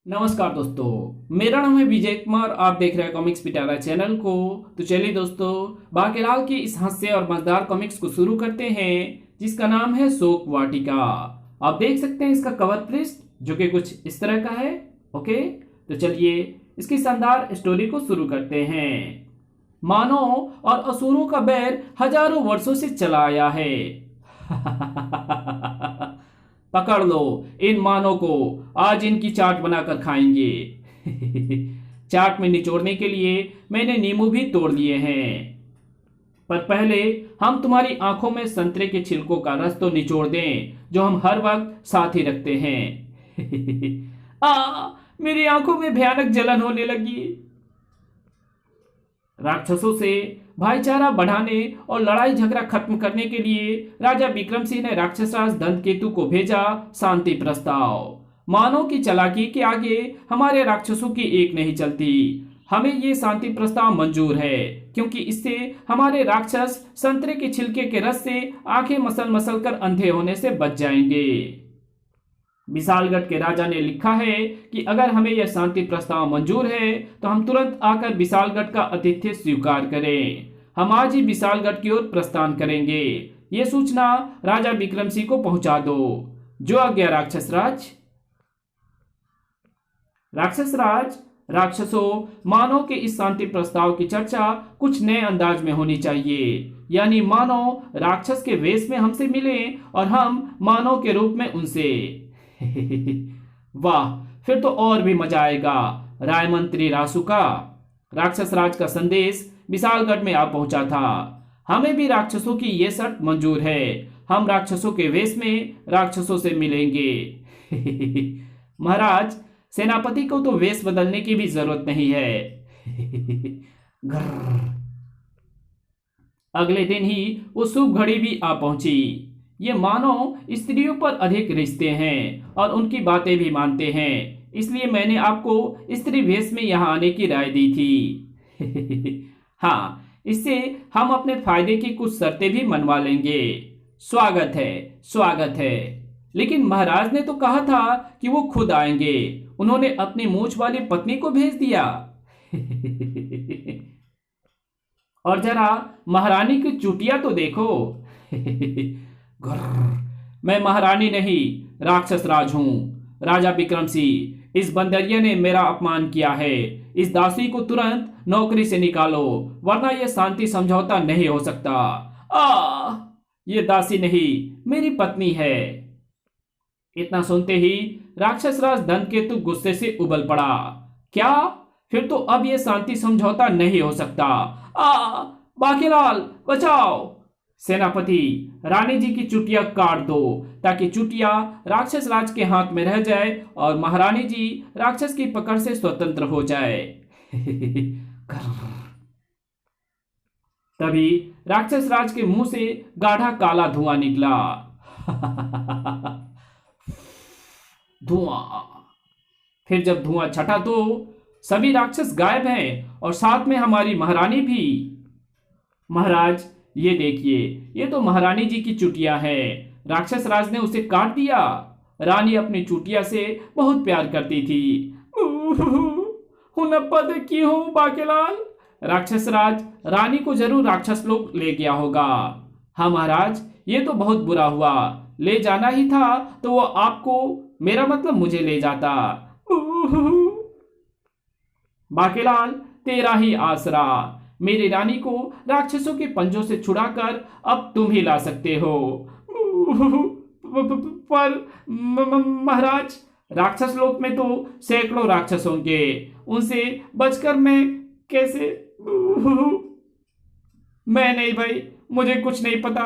नमस्कार दोस्तों, मेरा नाम है विजय कुमार। आप देख रहे हैं कॉमिक्स पिटारा चैनल को। तो चलिए दोस्तों, बाकेलाल की इस हास्य और मजेदार कॉमिक्स को शुरू करते हैं, जिसका नाम है शोक वाटिका। आप देख सकते हैं इसका कवर पृष्ठ, जो कि कुछ इस तरह का है। ओके, तो चलिए इसकी शानदार स्टोरी को शुरू करते हैं। मानव और असुरों का बैर हजारों वर्षों से चला आया है। पकड़ लो इन मानव को, आज इनकी चाट बनाकर खाएंगे। चाट में निचोड़ने के लिए मैंने नींबू भी तोड़ लिए हैं, पर पहले हम तुम्हारी आंखों में संतरे के छिलकों का रस तो निचोड़ दें, जो हम हर वक्त साथ ही रखते हैं। मेरी आंखों में भयानक जलन होने लगी। राक्षसों से भाईचारा बढ़ाने और लड़ाई झगड़ा खत्म करने के लिए राजा विक्रम सिंह ने राक्षसराज दंतकेतु को भेजा शांति प्रस्ताव। मानव की चालाकी के आगे हमारे राक्षसों की एक नहीं चलती। हमें ये शांति प्रस्ताव मंजूर है, क्योंकि इससे हमारे राक्षस संतरे के छिलके के रस से आंखें मसल मसल कर अंधे होने से बच जाएंगे। विशालगढ़ के राजा ने लिखा है कि अगर हमें यह शांति प्रस्ताव मंजूर है तो हम तुरंत आकर विशालगढ़ का आतिथ्य स्वीकार करें। हम आज ही विशालगढ़ की ओर प्रस्थान करेंगे। ये सूचना राजा विक्रम सिंह को पहुंचा दो। जो आज्ञा राक्षसराज। राक्षसराज, राक्षसों, मानव के इस शांति प्रस्ताव की चर्चा कुछ नए अंदाज में होनी चाहिए। यानी मानव राक्षस के वेश में हमसे मिले और हम मानव के रूप में उनसे। वाह, फिर तो और भी मजा आएगा। राय मंत्री रासुका, राक्षस राज का संदेश विशालगढ़ में आ पहुंचा था। हमें भी राक्षसों की ये शर्त मंजूर है। हम राक्षसों के वेश में राक्षसों से मिलेंगे। महाराज, सेनापति को तो वेश बदलने की भी जरूरत नहीं है। अगले दिन ही वो शुभ घड़ी भी आ पहुंची। ये मानव स्त्रियों पर अधिक रिश्ते हैं और उनकी बातें भी मानते हैं, इसलिए मैंने आपको स्त्री वेश में यहाँ आने की राय दी थी। हाँ, इससे हम अपने फायदे की कुछ शर्तें भी मनवा लेंगे। स्वागत है, स्वागत है। लेकिन महाराज ने तो कहा था कि वो खुद आएंगे। उन्होंने अपनी मूछ वाली पत्नी को भेज दिया। और जरा महारानी की चुटिया तो देखो। मैं महारानी नहीं, राक्षस राज हूं। राजा विक्रम सिंह, इस बंदरिया ने मेरा अपमान किया है। इस दासी को तुरंत नौकरी से निकालो, वरना यह शांति समझौता नहीं हो सकता। ये दासी नहीं, मेरी पत्नी है। इतना सुनते ही राक्षस राज दंतकेतु गुस्से से उबल पड़ा। क्या? फिर तो अब यह शांति समझौता नहीं हो सकता। बाकेलाल, बचाओ। सेनापति, रानी जी की चुटिया काट दो, ताकि चुटिया राक्षस राज के हाथ में रह जाए और महारानी जी राक्षस की पकड़ से स्वतंत्र हो जाए। तभी राक्षस राज के मुंह से गाढ़ा काला धुआं निकला। धुआं। फिर जब धुआं छटा तो सभी राक्षस गायब हैं और साथ में हमारी महारानी भी। महाराज, ये देखिए, ये तो महारानी जी की चुटिया है। राक्षस राज ने उसे काट दिया। रानी अपनी चुटिया से बहुत प्यार करती थी। देखी हो बाकेलाल, राक्षस राज रानी को जरूर राक्षस लोग ले गया होगा। हाँ महाराज, ये तो बहुत बुरा हुआ। ले जाना ही था तो वो आपको, मेरा मतलब मुझे ले जाता। बाकेलाल, तेरा ही आसरा। मेरी रानी को राक्षसों के पंजों से छुड़ाकर अब तुम ही ला सकते हो। पर महाराज, राक्षस लोक में तो सैकड़ों राक्षस होंगे, उनसे बचकर मैं कैसे? मैं नहीं भाई, मुझे कुछ नहीं पता।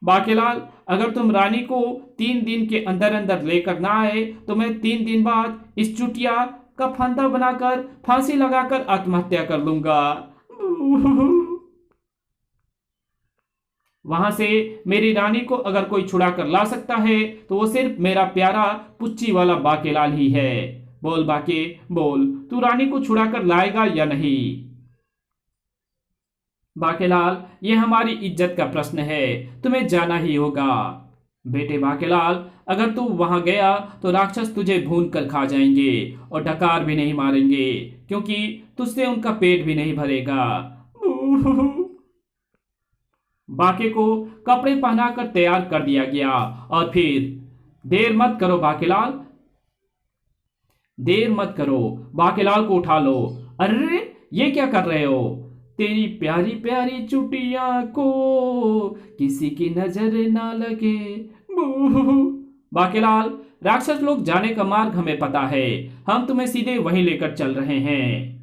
बाकेलाल, अगर तुम रानी को 3 दिन के अंदर अंदर लेकर ना आए तो मैं 3 दिन बाद इस चुटिया का फंदा बनाकर फांसी लगाकर आत्महत्या कर लूंगा। वहां से मेरी रानी को अगर कोई छुड़ा कर ला सकता है तो वो सिर्फ मेरा प्यारा पुच्ची वाला बाकेलाल ही है। बोल बाके, बोल, तू रानी को छुड़ा कर लाएगा या नहीं? बाकेलाल, ये हमारी इज्जत का प्रश्न है, तुम्हें जाना ही होगा। बेटे बाकेलाल, अगर तू वहां गया तो राक्षस तुझे भून कर खा जाएंगे और डकार भी नहीं मारेंगे, क्योंकि तुझसे उनका पेट भी नहीं भरेगा। बाके को कपड़े पहनाकर तैयार कर दिया गया और फिर देर मत करो बाकेलाल, देर मत करो, बाकेलाल को उठा लो। अरे ये क्या कर रहे हो? तेरी प्यारी प्यारी चुटिया को किसी की नजर ना लगे। बाकेलाल, राक्षस लोग जाने का मार्ग हमें पता है, हम तुम्हें सीधे वहीं लेकर चल रहे हैं।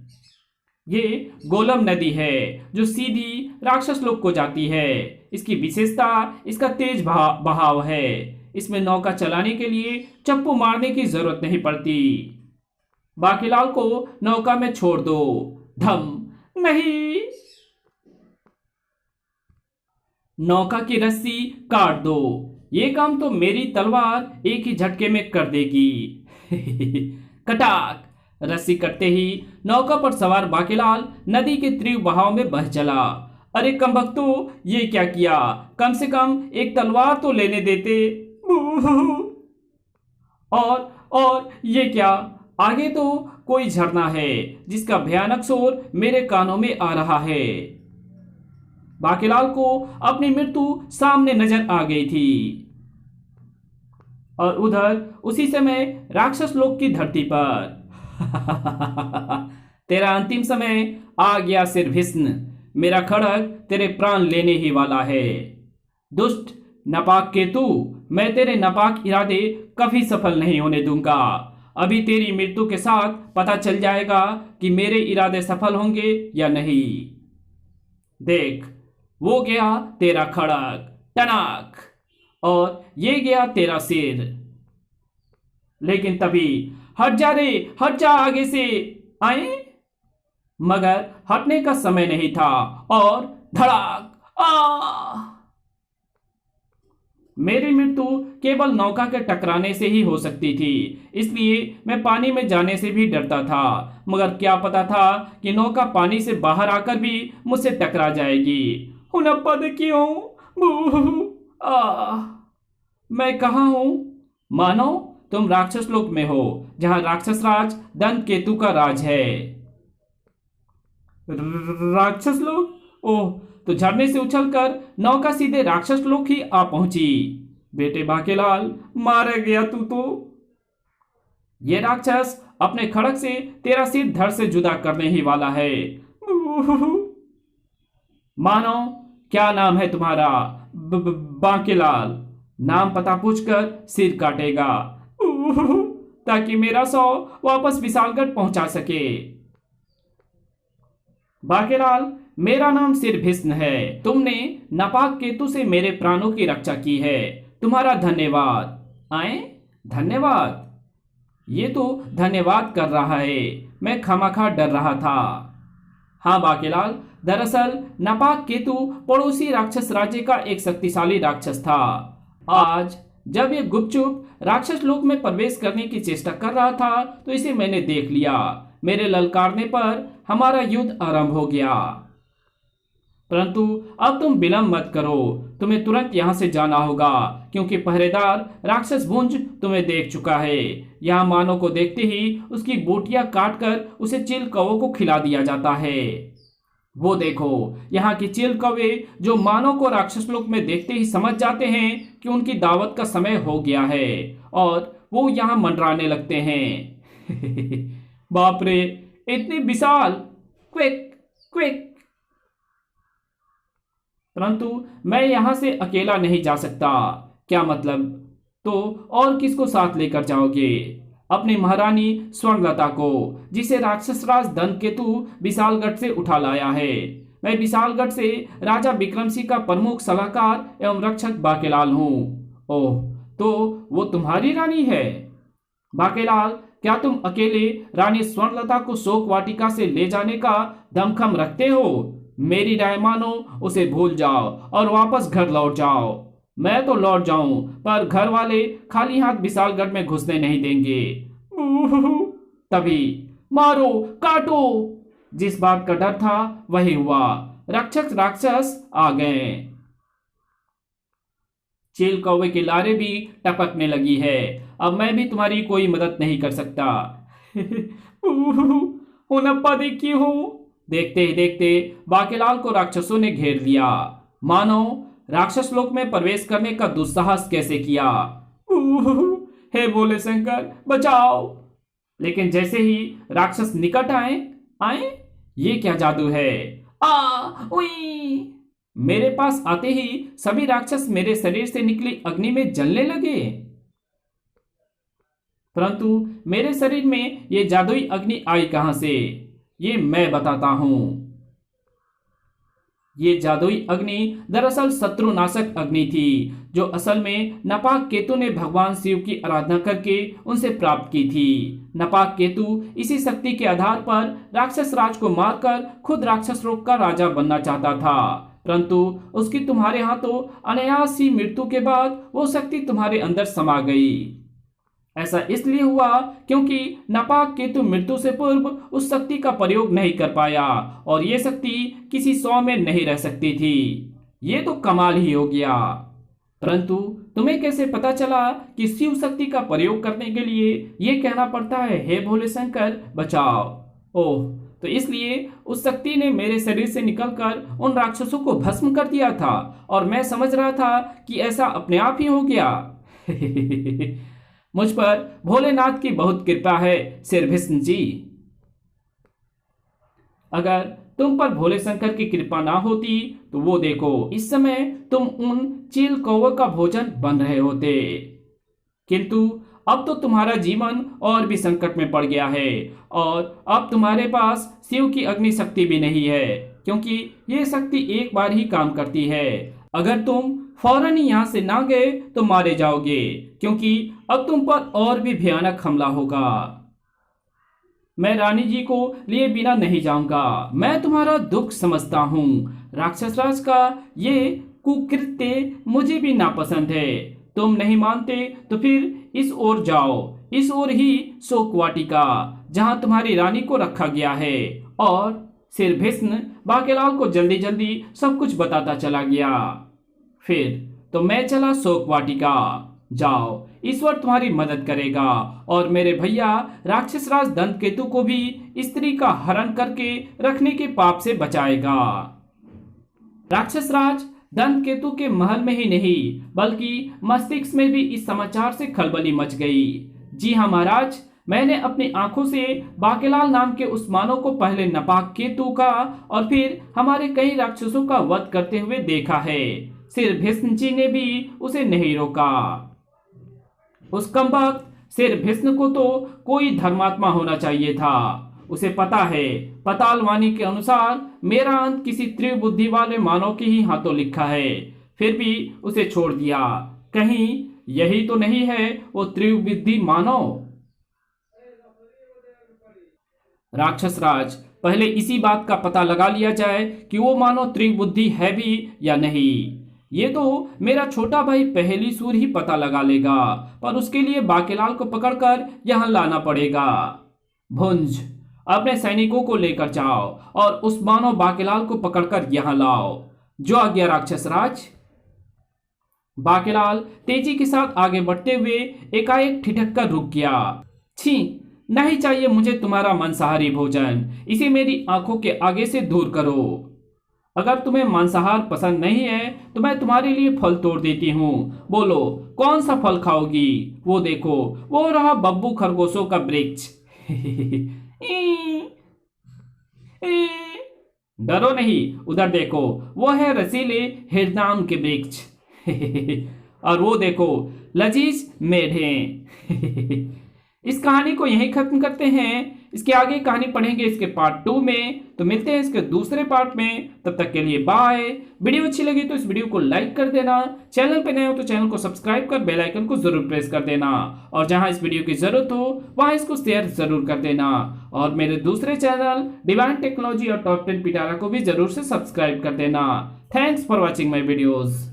ये गोलम नदी है जो सीधी राक्षस लोग को जाती है। इसकी विशेषता इसका तेज बहाव है। इसमें नौका चलाने के लिए चप्पू मारने की जरूरत नहीं पड़ती। बाकेलाल को नौका में छोड़ दो। धम नहीं, नौका की रस्सी काट दो। ये काम तो मेरी तलवार एक ही झटके में कर देगी। कटाक, रस्सी कटते ही नौका पर सवार बाकेलाल नदी के तीव्र बहाव में बह चला। अरे कमबख्तो, ये क्या किया? कम से कम एक तलवार तो लेने देते। और ये क्या? आगे तो कोई झरना है जिसका भयानक शोर मेरे कानों में आ रहा है। बाकेलाल को अपनी मृत्यु सामने नजर आ गई थी और उधर उसी समय राक्षस लोक की धरती पर तेरा अंतिम समय आ गया सिरभिस्न। मेरा खड़ग तेरे प्राण लेने ही वाला है। दुष्ट नापाक केतु, मैं तेरे नापाक इरादे कभी सफल नहीं होने दूंगा। अभी तेरी मृत्यु के साथ पता चल जाएगा कि मेरे इरादे सफल होंगे या नहीं। देख, वो गया तेरा खड़ग, टनाक, और ये गया तेरा सिर। लेकिन तभी हट जा रे, हट जा आगे से। आए, मगर हटने का समय नहीं था और धड़ाक। मेरी मृत्यु केवल नौका के टकराने से ही हो सकती थी, इसलिए मैं पानी में जाने से भी डरता था। मगर क्या पता था कि नौका पानी से बाहर आकर भी मुझसे टकरा जाएगी। हुनप्पा क्यों? मैं कहाँ हूं? मानो तुम राक्षस लोक में हो, जहां राक्षस राज दंत केतु का राज है। राक्षस लोक? ओह, तो झरने से उछलकर नौका सीधे राक्षस लोक ही आ पहुंची। बेटे बाकेलाल, मारा गया तू तो। ये राक्षस अपने खड़ग से तेरा सिर धड़ से जुदा करने ही वाला है। मानो, क्या नाम है तुम्हारा? बाकेलाल। नाम पता पूछकर सिर काटेगा ताकि मेरा सौ वापस विशालगढ़ पहुंचा सके। बाकेलाल, मेरा नाम सिरभिस्न है। तुमने नापाक केतु से मेरे प्राणों की रक्षा की है। तुम्हारा धन्यवाद। आए, धन्यवाद? ये तो धन्यवाद कर रहा है। मैं खामखा डर रहा था। हाँ बाकेलाल, दरअसल नापाक केतु पड़ोसी राक्षस राज्य का एक शक्तिशाली राक्षस था। आज जब ये गुपचुप राक्षस लोक में प्रवेश करने की चेष्टा कर रहा था तो इसे मैंने देख लिया। मेरे ललकारने पर हमारा युद्ध आरंभ हो गया। परंतु अब तुम विलंब मत करो, तुम्हें तुरंत यहां से जाना होगा, क्योंकि पहरेदार राक्षस भुंज तुम्हें देख चुका है। यहाँ मानव को देखते ही उसकी बोटियां काटकर उसे चील कौवों को खिला दिया जाता है। वो देखो, यहाँ की चील कौवे जो मानव को राक्षस लोक में देखते ही समझ जाते हैं कि उनकी दावत का समय हो गया है और वो यहाँ मंडराने लगते हैं। बाप रे, इतनी विशाल! Quick quick! परंतु मैं यहां से अकेला नहीं जा सकता। क्या मतलब? तो और किसको साथ लेकर जाओगे? अपनी महारानी स्वर्णलता को, जिसे राक्षस राज दंतकेतु विशालगढ़ से उठा लाया है। मैं विशालगढ़ से राजा विक्रम सिंह का प्रमुख सलाहकार एवं रक्षक बाकेलाल हूँ। ओह, तो वो तुम्हारी रानी है? बाकेलाल, क्या तुम अकेले रानी स्वर्णलता को शोक वाटिका से ले जाने का दमखम रखते हो? मेरी राय मानो, उसे भूल जाओ और वापस घर लौट जाओ। मैं तो लौट जाऊं, पर घर वाले खाली हाथ विशालगढ़ में घुसने नहीं देंगे। तभी मारो, काटो! जिस बात का डर था वही हुआ। राक्षस आ गए। चील कौवे की लारें भी टपकने लगी है। अब मैं भी तुम्हारी कोई मदद नहीं कर सकता। हुनप्पा देखी हूं। देखते ही देखते बाकेलाल को राक्षसों ने घेर लिया। मानो राक्षस लोक में प्रवेश करने का दुस्साहस कैसे किया। हे भोले शंकर बचाओ। लेकिन जैसे ही राक्षस निकट आए आए ये क्या जादू है। उई। मेरे पास आते ही सभी राक्षस मेरे शरीर से निकली अग्नि में जलने लगे। परंतु मेरे शरीर में ये जादुई अग्नि आई कहां से, ये मैं बताता हूं। ये जादुई अग्नि दरअसल शत्रुनाशक अग्नि थी, जो असल में नपाक केतु ने भगवान शिव की आराधना करके उनसे प्राप्त की थी। नपाक केतु इसी शक्ति के आधार पर राक्षस राज को मारकर खुद राक्षस लोक का राजा बनना चाहता था, परंतु उसकी तुम्हारे हाथों अनायास ही मृत्यु के बाद वो शक्ति तुम्हारे अंदर समा गई। ऐसा इसलिए हुआ क्योंकि नपाक केतु मृत्यु से पूर्व उस शक्ति का प्रयोग नहीं कर पाया और ये शक्ति किसी 100 में नहीं रह सकती थी। ये तो कमाल ही हो गया। परंतु तुम्हें कैसे पता चला कि शिव शक्ति का प्रयोग करने के लिए ये कहना पड़ता है, हे भोले शंकर बचाओ। ओह, तो इसलिए उस शक्ति ने मेरे शरीर से निकलकर उन राक्षसों को भस्म कर दिया था और मैं समझ रहा था कि ऐसा अपने आप ही हो गया। मुझ पर भोलेनाथ की बहुत कृपा है श्रीभीष्म जी। अगर तुम पर भोले शंकर की कृपा ना होती तो वो देखो, इस समय तुम उन चील कौवे का भोजन बन रहे होते। किंतु अब तो तुम्हारा जीवन और भी संकट में पड़ गया है और अब तुम्हारे पास शिव की अग्नि शक्ति भी नहीं है, क्योंकि ये शक्ति एक बार ही काम करती है। अगर तुम फौरन ही यहाँ से ना गए तो मारे जाओगे, क्योंकि अब तुम पर और भी भयानक हमला होगा। मैं रानी जी को लिए बिना नहीं जाऊंगा। मैं तुम्हारा दुख समझता हूँ। राक्षस राज का ये कुकृत्य मुझे भी नापसंद है। तुम नहीं मानते तो फिर इस ओर जाओ, इस ओर ही शोक वाटिका जहाँ तुम्हारी रानी को रखा गया है। और श्रीभीष्म बाकेलाल को जल्दी जल्दी सब कुछ बताता चला गया। फिर तो मैं चला शोक वाटिका। जाओ, ईश्वर तुम्हारी मदद करेगा और मेरे भैया राक्षस राज दंतकेतु को भी स्त्री का हरण करके रखने के पाप से बचाएगा। राक्षस राज दंतकेतु के महल में ही नहीं बल्कि मस्तिष्क में भी इस समाचार से खलबली मच गई। जी हाँ महाराज, मैंने अपनी आंखों से बाकेलाल नाम के उस मानव को पहले नपाक केतु का और फिर हमारे कई राक्षसों का वध करते हुए देखा है। श्रीभीष्म जी ने भी उसे नहीं रोका। उस कमबख्त श्रीभीष्म को तो कोई धर्मात्मा होना चाहिए था। उसे पता है पतालवाणी के अनुसार मेरा अंत किसी तीव्र बुद्धि वाले मानव के ही हाथों लिखा है, फिर भी उसे छोड़ दिया। कहीं यही तो नहीं है वो तीव्र बुद्धि मानव। राक्षस राज, पहले इसी बात का पता लगा लिया जाए कि वो मानव तीव्र बुद्धि है भी या नहीं। ये तो मेरा छोटा भाई पहली सूर ही पता लगा लेगा, पर उसके लिए बाकेलाल को पकड़कर यहां लाना पड़ेगा। भुंज, अपने सैनिकों को लेकर जाओ और उस मानव बाकेलाल को पकड़कर यहां लाओ। जो आज्ञा राक्षस राज। बाकेलाल तेजी के साथ आगे बढ़ते हुए एकाएक ठिठक कर रुक गया। छी, नहीं चाहिए मुझे तुम्हारा मांसाहारी भोजन, इसे मेरी आंखों के आगे से दूर करो। अगर तुम्हें मांसाहार पसंद नहीं है तो मैं तुम्हारे लिए फल तोड़ देती हूँ। बोलो कौन सा फल खाओगी? वो देखो, वो रहा बब्बू खरगोशों का वृक्ष। डरो नहीं, उधर देखो, वो है रसीले हिरनाम के वृक्ष। और वो देखो लजीज मेढे। इस कहानी को यहीं खत्म करते हैं। इसके आगे कहानी पढ़ेंगे इसके पार्ट 2 में। तो मिलते हैं इसके दूसरे पार्ट में, तब तक के लिए बाय। वीडियो अच्छी लगी तो इस वीडियो को लाइक कर देना, चैनल पे नए हो तो चैनल को सब्सक्राइब कर बेल आइकन को जरूर प्रेस कर देना, और जहां इस वीडियो की जरूरत हो वहां इसको शेयर जरूर कर देना। और मेरे दूसरे चैनल डिवाइन टेक्नोलॉजी और टॉप 10 पिटारा को भी जरूर से सब्सक्राइब कर देना। Thanks for watching my videos.